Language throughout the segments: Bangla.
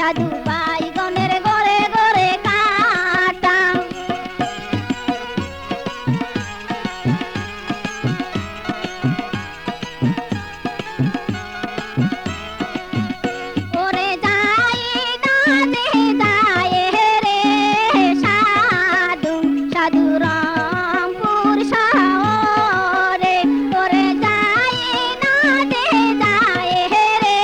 সাধু বাইগনের ঘরে ঘরে কাটা। ওরে যাই না দে যায় রে সাধু সাধু রামপুর শহরে। ওরে যাই না দে যায় রে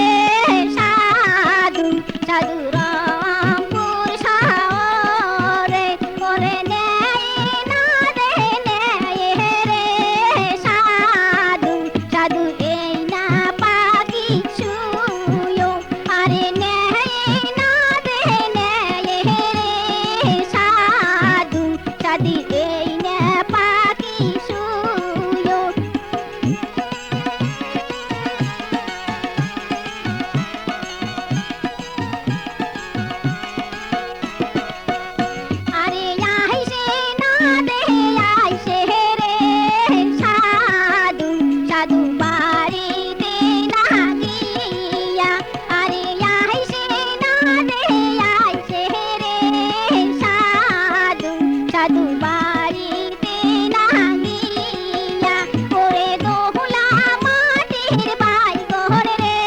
সাধু সাধু রামপুর শহরে। ওরে নেই না দে নেই রে সাধু সাধু এই না পাখি শুয়ো। আরে নেই না দে নেই রে সাধু সাধু এই না পাখি শুয়ো। আরে আইসে না দে আইসে রে সাধু সাধু বাড়িতে না গিয়া। আরে আইসে না দে আইসে রে সাধু সাধু বাড়িতে না গিয়া। ওরে দোহলা মাটির বাইগন রে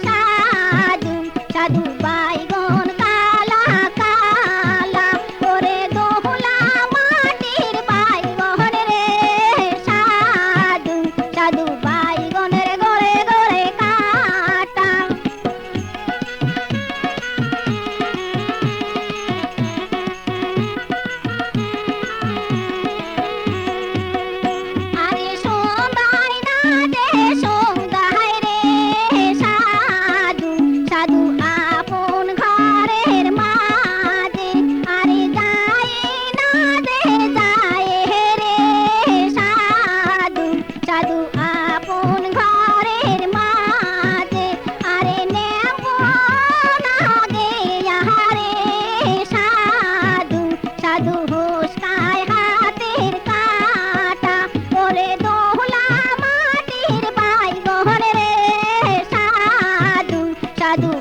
সাধু সাধু বাইগন কালা কালা। ওরে দোহলা মাটির বাইগন রে সাধু সাধু বাইগনের ঘরে ঘরে কাটা। আরে সন্ধ্যায় না দে সন্ধ্যায় রে সাধু সাধু আপন ঘরের মাঝে। আরে যায় না দে যায় রে সাধু সাধু আপন ঘরের মাঝে। আরে নেব না গে রে সাধু সাধু হোসকায় হাতের কাটা। ওরে দোহলা মাটির বাইগন রে সাধু সাধু